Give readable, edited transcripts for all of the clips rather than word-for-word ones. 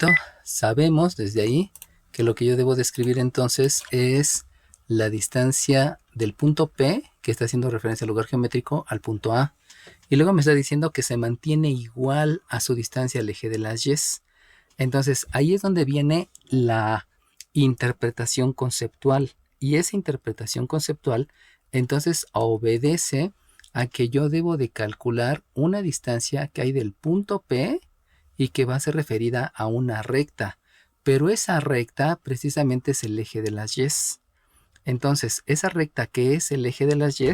Perfecto. Sabemos desde ahí que lo que yo debo describir entonces es la distancia del punto P, que está haciendo referencia al lugar geométrico, al punto A. Y luego me está diciendo que se mantiene igual a su distancia al eje de las Y. Entonces ahí es donde viene la interpretación conceptual. Y esa interpretación conceptual entonces obedece a que yo debo de calcular una distancia que hay del punto P y que va a ser referida a una recta. Pero esa recta precisamente es el eje de las Y. Entonces, esa recta que es el eje de las Y,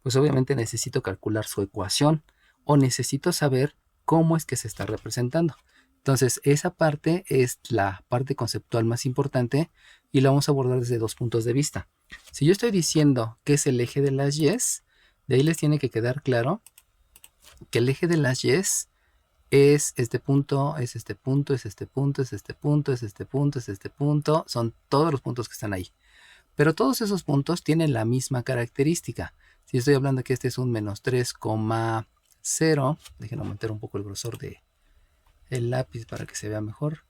pues obviamente necesito calcular su ecuación o necesito saber cómo es que se está representando. Entonces, esa parte es la parte conceptual más importante y la vamos a abordar desde dos puntos de vista. Si yo estoy diciendo que es el eje de las Y, de ahí les tiene que quedar claro que el eje de las Y es este punto, es este punto, es este punto, es este punto, es este punto, es este punto, son todos los puntos que están ahí. Pero todos esos puntos tienen la misma característica. Si estoy hablando que este es un menos 3,0, déjenme aumentar un poco el grosor del lápiz para que se vea mejor.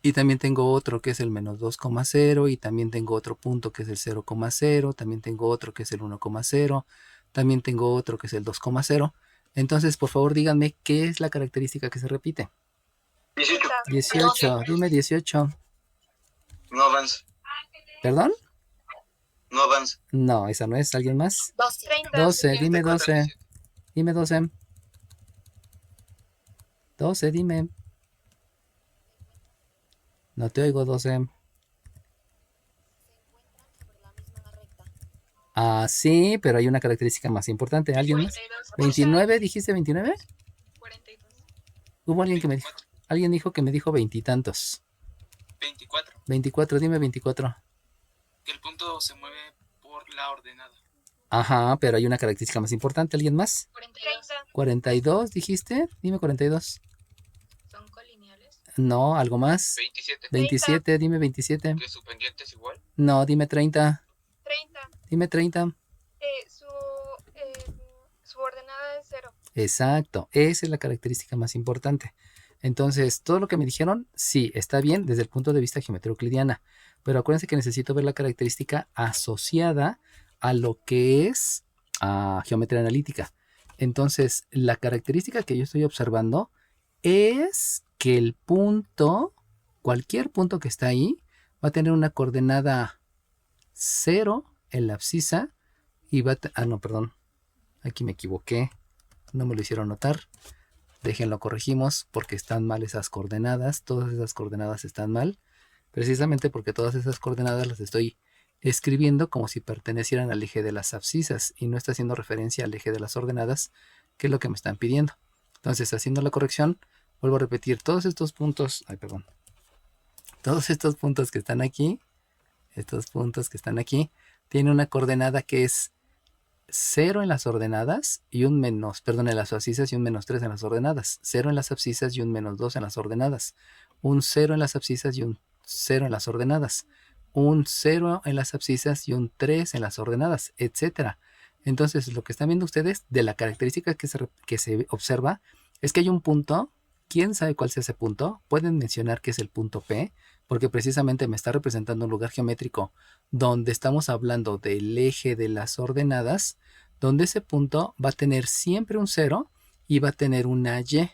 Y también tengo otro que es el menos 2,0 y también tengo otro punto que es el 0,0, también tengo otro que es el 1,0, también tengo otro que es el 2,0. Entonces, por favor, díganme qué es la característica que se repite. 18. 18, dime 18. No avanza. ¿Perdón? No avanza. No, esa no es. ¿Alguien más? 12. Dime 12. Dime 12. 12, dime. No te oigo, 12. Ah, sí, pero hay una característica más importante. ¿Alguien más? 29, ¿dijiste 29? 42. Hubo alguien que me dijo. Alguien dijo que me dijo veintitantos. 24. 24, dime 24. Que el punto se mueve por la ordenada. Ajá, pero hay una característica más importante. ¿Alguien más? 42. 42, ¿dijiste? Dime 42. ¿Son colineales? No, algo más. 27. 27, dime 27. Que su pendiente es igual. No, dime 30. 30. Dime 30. Su ordenada es 0. Exacto, esa es la característica más importante. Entonces, todo lo que me dijeron, sí, está bien desde el punto de vista geometría-euclidiana, pero acuérdense que necesito ver la característica asociada a lo que es geometría analítica. Entonces, la característica que yo estoy observando es que el punto, cualquier punto que está ahí, va a tener una coordenada 0 en la abscisa y va a... no, perdón, aquí me equivoqué, no me lo hicieron notar. Déjenlo, corregimos porque están mal esas coordenadas. Todas esas coordenadas están mal. Precisamente porque todas esas coordenadas las estoy escribiendo como si pertenecieran al eje de las abscisas y no está haciendo referencia al eje de las ordenadas, que es lo que me están pidiendo. Entonces, haciendo la corrección, vuelvo a repetir todos estos puntos. Ay, perdón. Todos estos puntos que están aquí, tienen una coordenada que es 0 en las ordenadas y un menos, perdón, en las abscisas y un menos 3 en las ordenadas. 0 en las abscisas y un menos 2 en las ordenadas. Un 0 en las abscisas y un 0 en las ordenadas. Un 0 en las abscisas y un 3 en las ordenadas, etc. Entonces, lo que están viendo ustedes de la característica que se observa es que hay un punto. ¿Quién sabe cuál sea ese punto? Pueden mencionar que es el punto P, porque precisamente me está representando un lugar geométrico donde estamos hablando del eje de las ordenadas, donde ese punto va a tener siempre un 0 y va a tener una Y.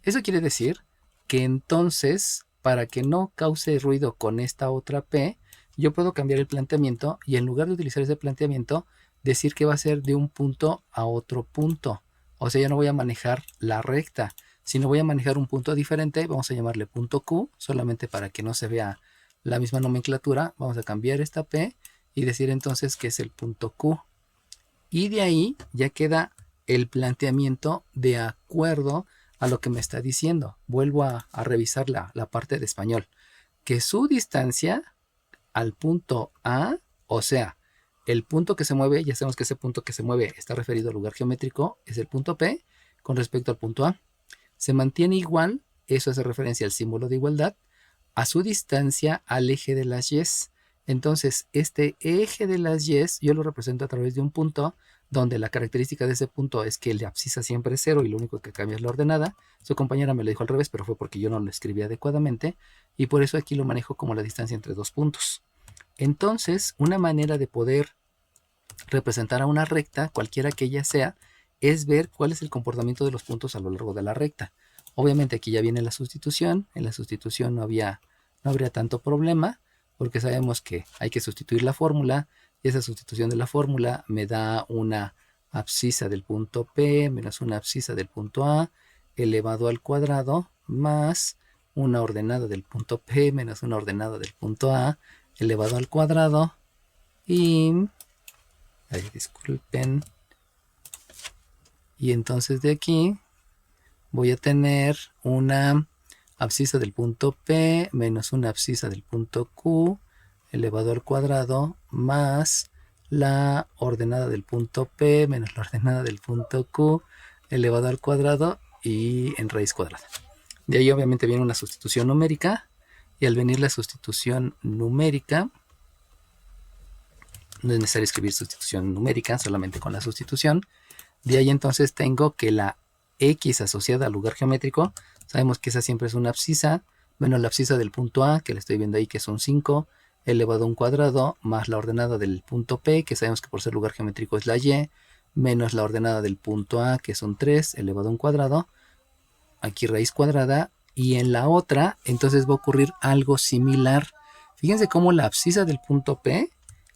Eso quiere decir que entonces, para que no cause ruido con esta otra P, yo puedo cambiar el planteamiento y en lugar de utilizar ese planteamiento, decir que va a ser de un punto a otro punto. O sea, ya no voy a manejar la recta, sino voy a manejar un punto diferente. Vamos a llamarle punto Q, solamente para que no se vea la misma nomenclatura. Vamos a cambiar esta P y decir entonces que es el punto Q. Y de ahí ya queda el planteamiento de acuerdo a lo que me está diciendo. Vuelvo a revisar la parte de español. Que su distancia al punto A, o sea, el punto que se mueve, ya sabemos que ese punto que se mueve está referido al lugar geométrico, es el punto P con respecto al punto A. Se mantiene igual, eso hace referencia al símbolo de igualdad, a su distancia al eje de las Y. Entonces, este eje de las Y yo lo represento a través de un punto donde la característica de ese punto es que la abscisa siempre es 0 y lo único que cambia es la ordenada. Su compañera me lo dijo al revés, pero fue porque yo no lo escribí adecuadamente, y por eso aquí lo manejo como la distancia entre dos puntos. Entonces, una manera de poder representar a una recta, cualquiera que ella sea, es ver cuál es el comportamiento de los puntos a lo largo de la recta. Obviamente aquí ya viene la sustitución. En la sustitución no habría tanto problema, porque sabemos que hay que sustituir la fórmula, y esa sustitución de la fórmula me da una abscisa del punto P menos una abscisa del punto A elevado al cuadrado más una ordenada del punto P menos una ordenada del punto A elevado al cuadrado, y disculpen, y entonces de aquí voy a tener una abscisa del punto P menos una abscisa del punto Q elevado al cuadrado más la ordenada del punto P menos la ordenada del punto Q elevado al cuadrado y en raíz cuadrada. De ahí obviamente viene una sustitución numérica, y al venir la sustitución numérica, no es necesario escribir sustitución numérica, solamente con la sustitución. De ahí entonces tengo que la X asociada al lugar geométrico, sabemos que esa siempre es una abscisa, menos la abscisa del punto A, que le estoy viendo ahí que es un 5, elevado a un cuadrado, más la ordenada del punto P, que sabemos que por ser lugar geométrico es la Y, menos la ordenada del punto A, que es un 3, elevado a un cuadrado, aquí raíz cuadrada, y en la otra, entonces va a ocurrir algo similar. Fíjense cómo la abscisa del punto P,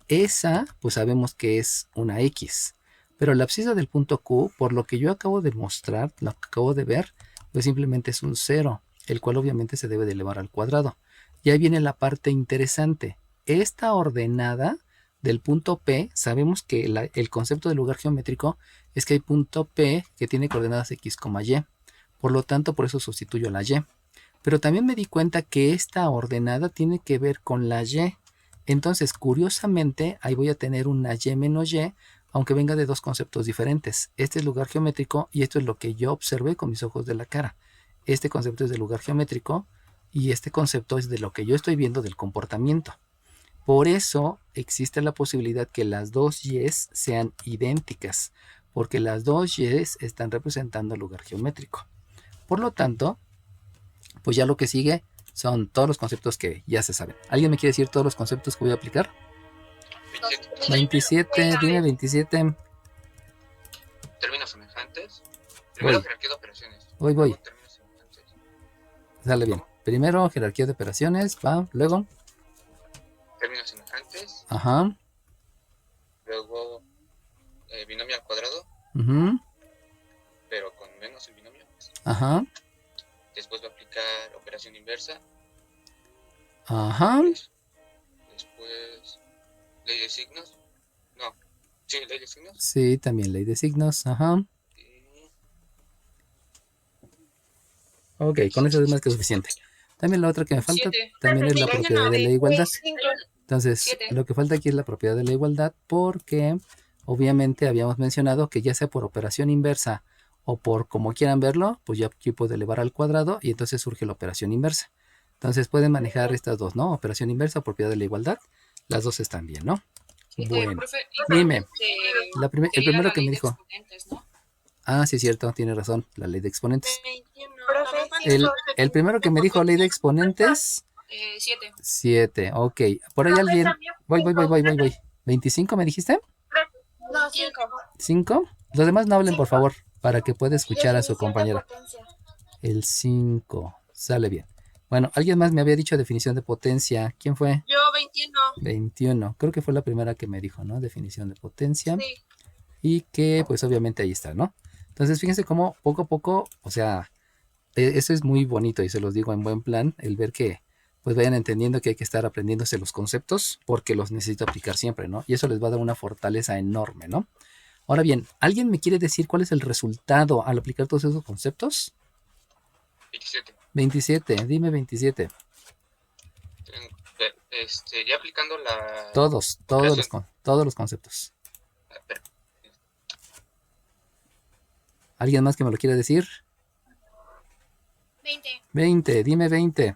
esa, pues sabemos que es una X. Pero la abscisa del punto Q, por lo que yo acabo de mostrar, lo que acabo de ver, pues simplemente es un 0, el cual obviamente se debe de elevar al cuadrado. Y ahí viene la parte interesante. Esta ordenada del punto P, sabemos que el concepto de lugar geométrico es que hay punto P que tiene coordenadas X, Y. Por lo tanto, por eso sustituyo la Y. Pero también me di cuenta que esta ordenada tiene que ver con la Y. Entonces, curiosamente, ahí voy a tener una Y menos Y, aunque venga de dos conceptos diferentes. Este es lugar geométrico y esto es lo que yo observé con mis ojos de la cara. Este concepto es de lugar geométrico y este concepto es de lo que yo estoy viendo del comportamiento. Por eso existe la posibilidad que las dos Y's sean idénticas, porque las dos Y's están representando el lugar geométrico. Por lo tanto, pues ya lo que sigue son todos los conceptos que ya se saben. ¿Alguien me quiere decir todos los conceptos que voy a aplicar? 27, dime 27. Términos semejantes. Primero, jerarquía de operaciones. Voy. Luego, términos semejantes. Sale bien. Primero, jerarquía de operaciones, va. Luego. Términos semejantes. Ajá. Luego, binomio al cuadrado, Ujú. pero con menos el binomio. Ajá. Después va a aplicar operación inversa. Ajá. Después, ley de signos. No, sí, ley de signos. Sí, también ley de signos. Ajá. Y Ok, con eso es más que suficiente. También la otra que me falta también es la propiedad de la igualdad. Entonces, lo que falta aquí es la propiedad de la igualdad, porque obviamente habíamos mencionado que ya sea por operación inversa o por como quieran verlo, pues ya aquí puedo elevar al cuadrado y entonces surge la operación inversa. Entonces pueden manejar estas dos, ¿no? Operación inversa, propiedad de la igualdad. Las dos están bien, ¿no? Bueno, Profe, dime, el sería primero la que ley me de dijo. exponentes, ¿no? Ah, sí, es cierto, tiene razón, la ley de exponentes. Profe, El primero que me dijo ley de exponentes, 7. 7, ok. Por ahí alguien, voy. 25 me dijiste, no, 5. 5. Los demás no hablen, por favor, para que pueda escuchar a su compañera. El 5, sale bien. Bueno, alguien más me había dicho definición de potencia. ¿Quién fue? Yo 21. 21. Creo que fue la primera que me dijo, ¿no? Definición de potencia. Sí. Y que, pues, obviamente ahí está, ¿no? Entonces, fíjense cómo poco a poco, o sea, eso es muy bonito y se los digo en buen plan, el ver que, pues, vayan entendiendo que hay que estar aprendiéndose los conceptos porque los necesito aplicar siempre, ¿no? Y eso les va a dar una fortaleza enorme, ¿no? Ahora bien, ¿alguien me quiere decir cuál es el resultado al aplicar todos esos conceptos? 27. 27, dime 27. Ya aplicando la... Todos los conceptos. Pero, ¿Alguien más que me lo quiera decir? 20. 20, dime 20.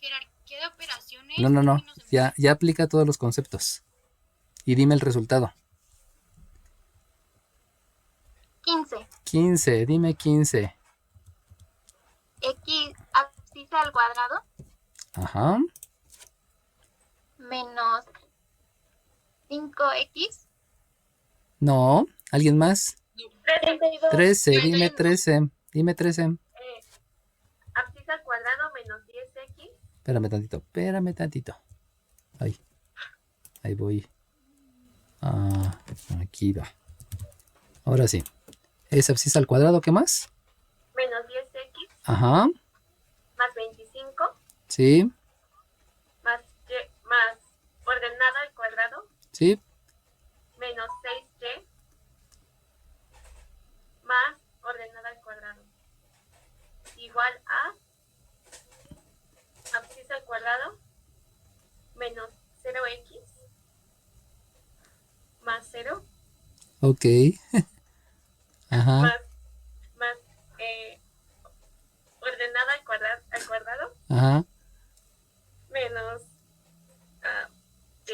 Jerarquía de operaciones. No, términos ya aplica todos los conceptos. Y dime el resultado. 15. 15, dime 15. X abscisa al cuadrado Ajá. menos 5X. No, ¿alguien más? 32. 13, dime 13. Dime 13. Abscisa al cuadrado menos 10X. Espérame tantito. Ahí voy. Aquí va. Ahora sí. ¿Es abscisa al cuadrado? ¿Qué más? Menos 10X Ajá. más 25 Sí, más ordenada al cuadrado sí. menos 6Y más ordenada al cuadrado igual a abscisa al cuadrado menos 0X más 0 Ok. Ajá. más ordenada al cuadrado Ajá. menos Y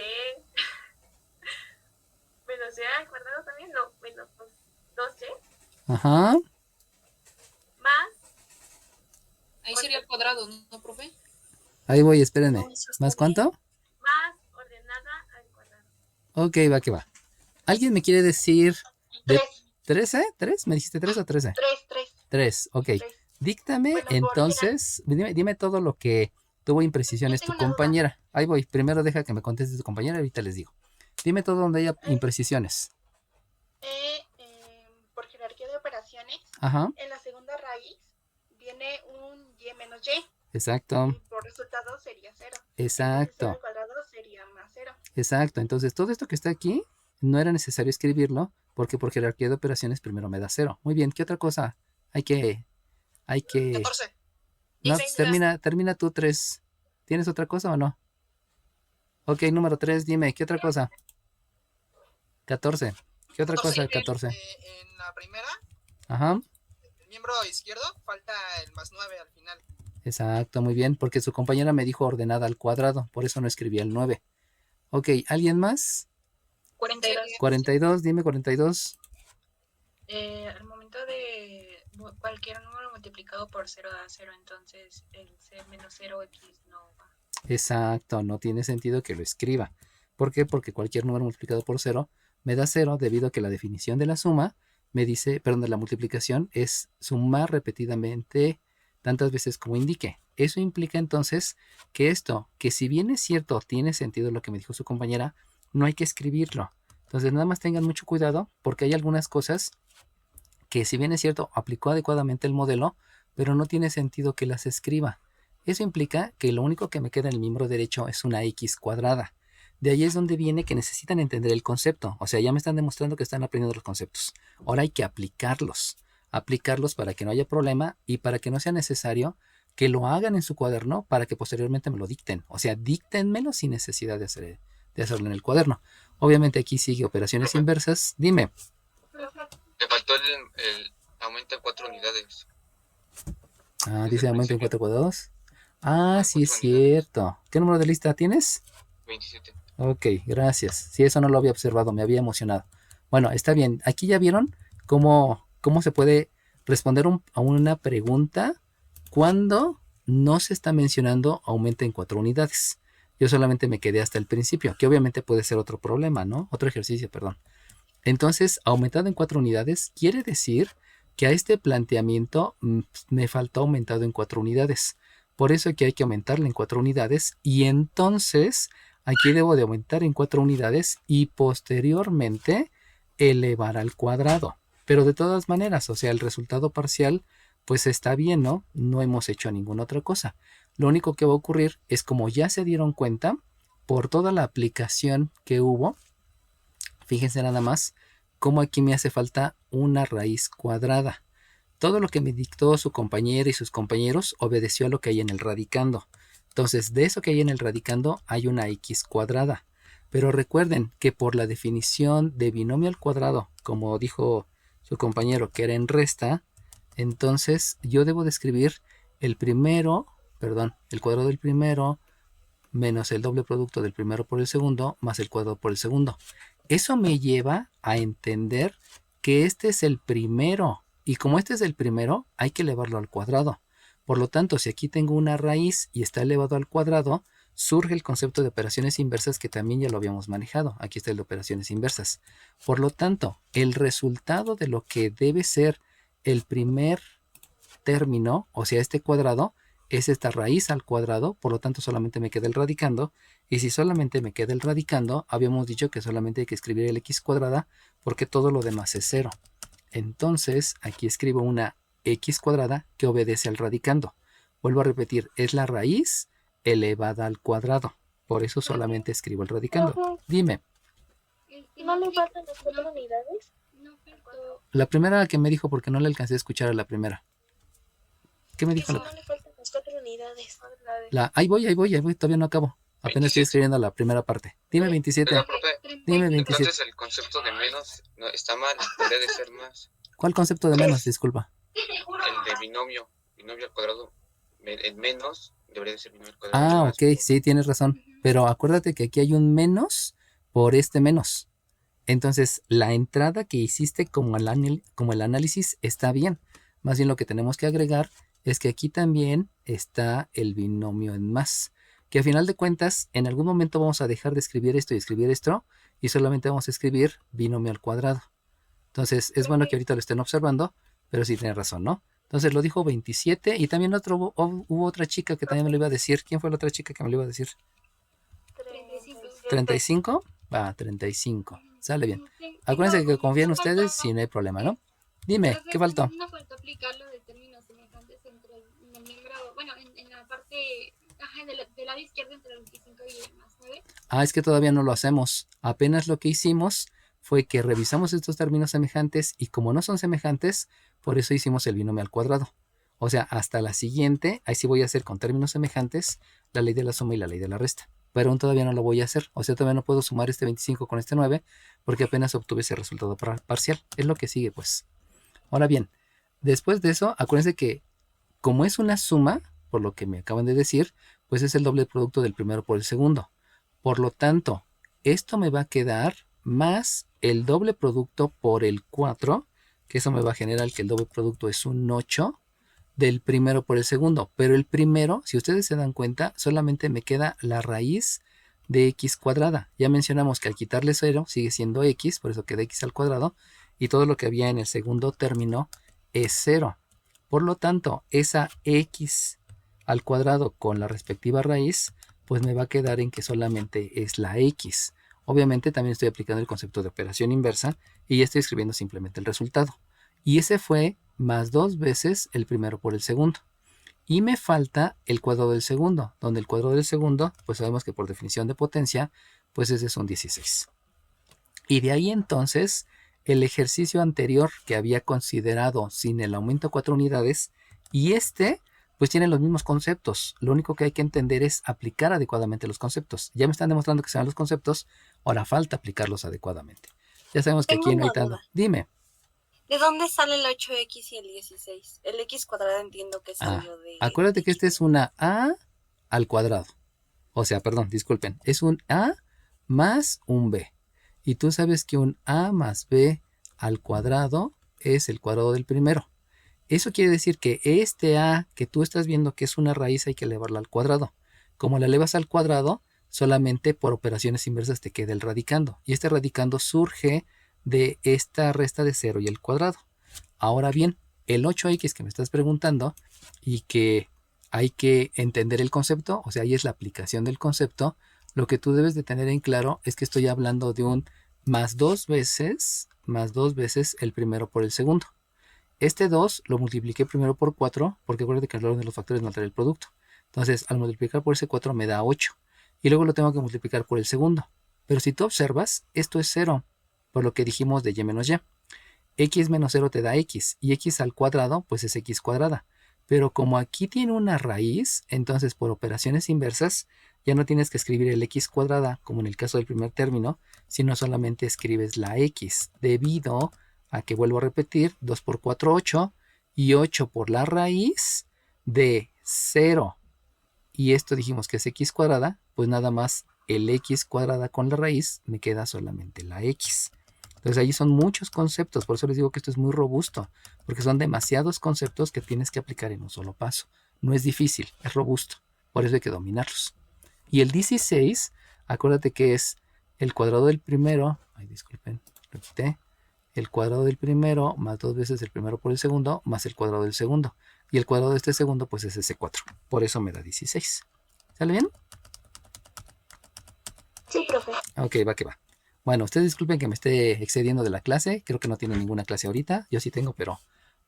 menos Y al cuadrado también, no, menos 2Y Ajá. más Ahí sería el cuadrado, ¿no, profe? Ahí voy, espérenme. No, eso está ¿Más cuánto? más ordenada al cuadrado. Ok, va que va. ¿Alguien me quiere decir de 3, 13? ¿3? ¿Me dijiste 3 o 13? 3. 3, ok. Díctame Bueno, entonces, dime todo lo que tuvo imprecisiones Yo tu tengo una duda. compañera. Ahí voy, primero deja que me conteste tu compañera, ahorita les digo. Dime todo donde haya imprecisiones. Por jerarquía de operaciones, Ajá, en la segunda raíz viene un Y menos Y. exacto, Y por resultado sería 0. exacto, Al cuadrado sería más 0. exacto. Entonces, todo esto que está aquí no era necesario escribirlo porque por jerarquía de operaciones primero me da 0. Muy bien, ¿qué otra cosa hay que... 14. No, Dice, termina tú 3. ¿Tienes otra cosa o no? Ok, número 3, dime, ¿qué otra cosa? 14. ¿Qué otra cosa? 14. En la primera, Ajá, el miembro izquierdo, falta el más 9 al final. exacto, muy bien, porque su compañera me dijo ordenada al cuadrado, por eso no escribía el 9. Ok, ¿alguien más? 42. 42, dime 42. Al momento de cualquier número multiplicado por 0 da 0, entonces el C menos 0X no va. Exacto, no tiene sentido que lo escriba. ¿Por qué? Porque cualquier número multiplicado por 0 me da 0 debido a que la definición de la suma me dice, perdón, de la multiplicación es sumar repetidamente tantas veces como indique. Eso implica entonces que esto, que si bien es cierto, tiene sentido lo que me dijo su compañera, no hay que escribirlo. Entonces nada más tengan mucho cuidado porque hay algunas cosas que si bien es cierto, aplicó adecuadamente el modelo, pero no tiene sentido que las escriba. Eso implica que lo único que me queda en el miembro derecho es una x cuadrada. De ahí es donde viene que necesitan entender el concepto. O sea, ya me están demostrando que están aprendiendo los conceptos. Ahora hay que aplicarlos. Aplicarlos para que no haya problema y para que no sea necesario que lo hagan en su cuaderno para que posteriormente me lo dicten. O sea, díctenmelo sin necesidad de hacerlo en el cuaderno. Obviamente aquí sigue operaciones inversas. Dime. Le faltó el aumento en 4 unidades. Dice aumento en 4 cuadrados. Sí es 4 unidades. cierto. ¿Qué número de lista tienes? 27. Ok, gracias. Sí, eso no lo había observado, me había emocionado. Bueno, está bien. Aquí ya vieron cómo se puede responder a una pregunta cuando no se está mencionando aumento en 4 unidades. Yo solamente me quedé hasta el principio, que obviamente puede ser otro problema, ¿no? Otro ejercicio, perdón. Entonces, aumentado en 4 unidades quiere decir que a este planteamiento me faltó aumentado en 4 unidades. Por eso que hay que aumentarle en 4 unidades y entonces aquí debo de aumentar en 4 unidades y posteriormente elevar al cuadrado. Pero de todas maneras, o sea, el resultado parcial pues está bien, ¿no? No hemos hecho ninguna otra cosa. Lo único que va a ocurrir es como ya se dieron cuenta por toda la aplicación que hubo, fíjense nada más cómo aquí me hace falta una raíz cuadrada. Todo lo que me dictó su compañera y sus compañeros obedeció a lo que hay en el radicando. Entonces, de eso que hay en el radicando hay una x cuadrada. Pero recuerden que por la definición de binomio al cuadrado, como dijo su compañero que era en resta, entonces yo debo de escribir el cuadrado del primero menos el doble producto del primero por el segundo más el cuadrado por el segundo. Eso me lleva a entender que este es el primero. Y como este es el primero, hay que elevarlo al cuadrado. Por lo tanto, si aquí tengo una raíz y está elevado al cuadrado, surge el concepto de operaciones inversas que también ya lo habíamos manejado. Aquí está el de operaciones inversas. Por lo tanto, el resultado de lo que debe ser el primer término, o sea, este cuadrado, es esta raíz al cuadrado. Por lo tanto, solamente me queda el radicando. Y si solamente me queda el radicando, habíamos dicho que solamente hay que escribir el x cuadrada porque todo lo demás es 0. Entonces, aquí escribo una x cuadrada que obedece al radicando. Vuelvo a repetir, es la raíz elevada al cuadrado. Por eso solamente escribo el radicando. Dime. ¿No le faltan las 4 unidades? No, pero La primera que me dijo, porque no le alcancé a escuchar a la primera. ¿Qué me dijo? No le faltan las 4 unidades. Ahí voy, todavía no acabo. Apenas estoy 27. escribiendo la primera parte. Dime 27. Pero, profe, Dime 27. entonces el concepto de menos no, está mal, debería de ser más. ¿Cuál concepto de menos? Disculpa. El de binomio al cuadrado, el menos debería de ser binomio al cuadrado. Ah, ok, sí, tienes razón. Pero acuérdate que aquí hay un menos por este menos. Entonces, la entrada que hiciste como el análisis está bien. Más bien lo que tenemos que agregar es que aquí también está el binomio en más. Que a final de cuentas, en algún momento vamos a dejar de escribir esto y escribir esto, y solamente vamos a escribir binomio al cuadrado. Entonces, es bueno que ahorita lo estén observando, pero sí tiene razón, ¿no? Entonces lo dijo 27 y también hubo otra chica que también me lo iba a decir. ¿Quién fue la otra chica que me lo iba a decir? 35. Va, 35. Sale bien. Acuérdense que confíen en ustedes si no hay problema, ¿no? Dime, ¿qué faltó? No faltó aplicar lo de términos semejantes entre el miembro, bueno, en la parte del lado izquierdo entre el 25 y el más 9. Ah, es que todavía no lo hacemos. Apenas lo que hicimos fue que revisamos estos términos semejantes y como no son semejantes, por eso hicimos el binomio al cuadrado. O sea, hasta la siguiente, ahí sí voy a hacer con términos semejantes la ley de la suma y la ley de la resta. Pero aún todavía no lo voy a hacer. O sea, todavía no puedo sumar este 25 con este 9 porque apenas obtuve ese resultado parcial. Es lo que sigue, pues. Ahora bien, después de eso, acuérdense que como es una suma, por lo que me acaban de decir, pues es el doble producto del primero por el segundo. Por lo tanto, esto me va a quedar más el doble producto por el 4, que eso me va a generar que el doble producto es un 8 del primero por el segundo. Pero el primero, si ustedes se dan cuenta, solamente me queda la raíz de x cuadrada. Ya mencionamos que al quitarle 0 sigue siendo x, por eso queda x al cuadrado, y todo lo que había en el segundo término es 0. Por lo tanto, esa x al cuadrado con la respectiva raíz, pues me va a quedar en que solamente es la x. Obviamente también estoy aplicando el concepto de operación inversa y ya estoy escribiendo simplemente el resultado. Y ese fue más 2 veces el primero por el segundo. Y me falta el cuadrado del segundo, donde el cuadrado del segundo, pues sabemos que por definición de potencia, pues ese es un 16. Y de ahí entonces, el ejercicio anterior que había considerado sin el aumento a 4 unidades, y este, pues tiene los mismos conceptos. Lo único que hay que entender es aplicar adecuadamente los conceptos. Ya me están demostrando que se dan los conceptos, ahora falta aplicarlos adecuadamente. Ya sabemos que Tengo aquí no hay una tanto. duda. Dime. ¿De dónde sale el 8x y el 16? El x cuadrado entiendo que salió de... Acuérdate que este es una a al cuadrado. O sea, perdón, disculpen. Es un a más un b. Y tú sabes que un a más b al cuadrado es el cuadrado del primero. Eso quiere decir que este a que tú estás viendo que es una raíz hay que elevarla al cuadrado. Como la elevas al cuadrado, solamente por operaciones inversas te queda el radicando. Y este radicando surge de esta resta de 0 y el cuadrado. Ahora bien, el 8x que me estás preguntando y que hay que entender el concepto, o sea, ahí es la aplicación del concepto, lo que tú debes de tener en claro es que estoy hablando de un más 2 veces el primero por el segundo. Este 2 lo multipliqué primero por 4, porque acuérdate que el orden de los factores no altera el producto. Entonces, al multiplicar por ese 4 me da 8. Y luego lo tengo que multiplicar por el segundo. Pero si tú observas, esto es 0, por lo que dijimos de y menos y. X menos 0 te da x, y x al cuadrado, pues es x cuadrada. Pero como aquí tiene una raíz, entonces por operaciones inversas, ya no tienes que escribir el x cuadrada, como en el caso del primer término, sino solamente escribes la x, debido a que, vuelvo a repetir, 2 por 4, 8, y 8 por la raíz de 0. Y esto dijimos que es x cuadrada, pues nada más el x cuadrada con la raíz me queda solamente la x. Entonces ahí son muchos conceptos, por eso les digo que esto es muy robusto, porque son demasiados conceptos que tienes que aplicar en un solo paso. No es difícil, es robusto, por eso hay que dominarlos. Y el 16, acuérdate que es el cuadrado del primero, disculpen, lo quité, el cuadrado del primero más 2 veces el primero por el segundo, más el cuadrado del segundo. Y el cuadrado de este segundo, pues es ese 4. Por eso me da 16. ¿Sale bien? Sí, profe. Ok, va que va. Bueno, ustedes disculpen que me esté excediendo de la clase. Creo que no tiene ninguna clase ahorita. Yo sí tengo, pero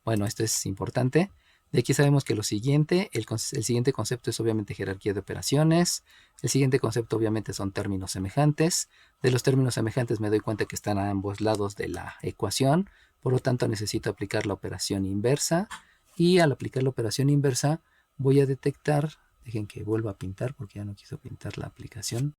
bueno, esto es importante. De aquí sabemos que lo siguiente, el siguiente concepto es obviamente jerarquía de operaciones. El siguiente concepto obviamente son términos semejantes. De los términos semejantes me doy cuenta que están a ambos lados de la ecuación. Por lo tanto, necesito aplicar la operación inversa. Y al aplicar la operación inversa, voy a detectar, dejen que vuelva a pintar porque ya no quiso pintar la aplicación.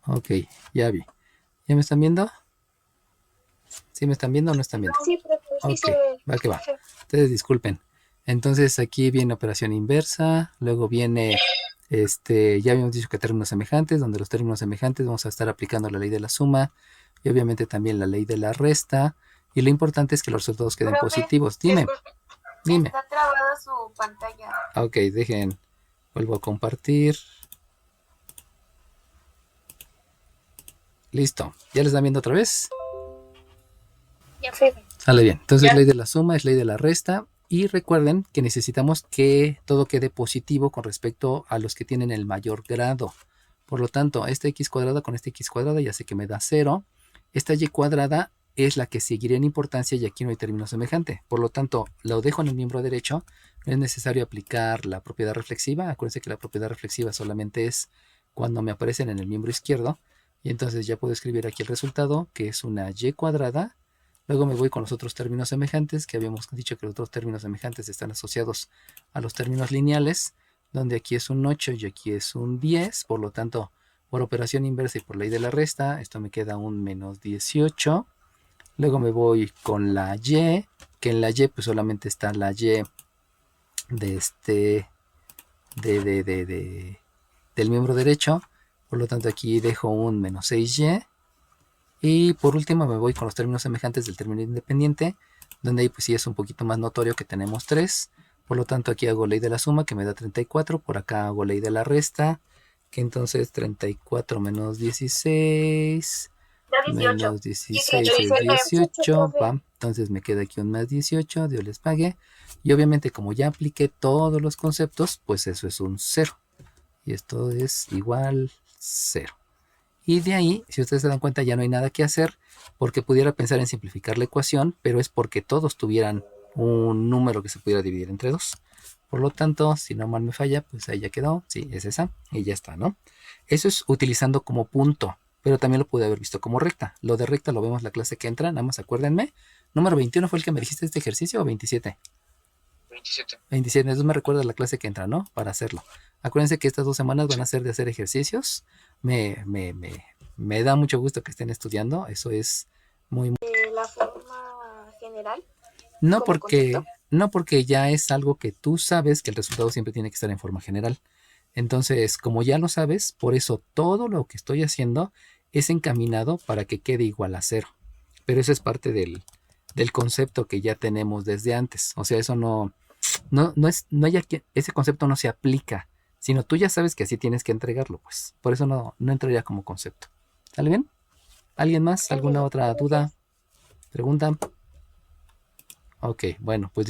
Ok, ya vi. ¿Ya me están viendo? ¿Sí me están viendo o no están viendo? Sí, profe. Sí, Ok, se ve. va que va. Ustedes disculpen. Entonces aquí viene operación inversa, luego viene, ya habíamos dicho que términos semejantes, donde los términos semejantes vamos a estar aplicando la ley de la suma y obviamente también la ley de la resta. Y lo importante es que los resultados queden Profe, positivos. Dime, dime. Está trabada su pantalla. Ok, dejen, vuelvo a compartir. Listo, ¿ya les están viendo otra vez? Ya, profe. Sale bien. Entonces, Ya. ley de la suma es ley de la resta. Y recuerden que necesitamos que todo quede positivo con respecto a los que tienen el mayor grado. Por lo tanto, esta x cuadrada con esta x cuadrada ya sé que me da 0. Esta y cuadrada es la que seguiría en importancia y aquí no hay término semejante. Por lo tanto, lo dejo en el miembro derecho. No es necesario aplicar la propiedad reflexiva. Acuérdense que la propiedad reflexiva solamente es cuando me aparecen en el miembro izquierdo. Y entonces ya puedo escribir aquí el resultado, que es una y cuadrada. Luego me voy con los otros términos semejantes, que habíamos dicho que los otros términos semejantes están asociados a los términos lineales, donde aquí es un 8 y aquí es un 10. Por lo tanto, por operación inversa y por ley de la resta, esto me queda un menos 18. Luego me voy con la y, que en la y pues solamente está la y de del miembro derecho. Por lo tanto, aquí dejo un menos 6y. Y por último me voy con los términos semejantes del término independiente, donde ahí pues sí es un poquito más notorio que tenemos 3. Por lo tanto, aquí hago ley de la suma, que me da 34. Por acá hago ley de la resta, que entonces 34 menos 16... Da 18. Menos 16 es 18. Bam. Entonces me queda aquí un más 18. Dios les pague. Y obviamente como ya apliqué todos los conceptos, pues eso es un 0. Y esto es igual 0. Y de ahí, si ustedes se dan cuenta, ya no hay nada que hacer, porque pudiera pensar en simplificar la ecuación, pero es porque todos tuvieran un número que se pudiera dividir entre 2. Por lo tanto, si no mal me falla, pues ahí ya quedó. Sí, es esa. Y ya está, ¿no? Eso es utilizando como punto. pero también lo pude haber visto como recta. Lo de recta lo vemos la clase que entra, nada más acuérdenme. Número 21 fue el que me dijiste este ejercicio, o 27. 27. 27, entonces me recuerda la clase que entra, ¿no? Para hacerlo. Acuérdense que estas 2 semanas van a ser de hacer ejercicios. Me da mucho gusto que estén estudiando. Eso es muy... La forma general. No ¿Como concepto? no porque ya es algo que tú sabes que el resultado siempre tiene que estar en forma general. Entonces, como ya lo sabes, por eso todo lo que estoy haciendo es encaminado para que quede igual a 0. Pero eso es parte del concepto que ya tenemos desde antes. O sea, eso no hay aquí, ese concepto no se aplica, sino tú ya sabes que así tienes que entregarlo, pues. Por eso no entraría como concepto. ¿Sale bien? ¿Alguien más? ¿Alguna otra duda? ¿Pregunta? Ok, bueno, pues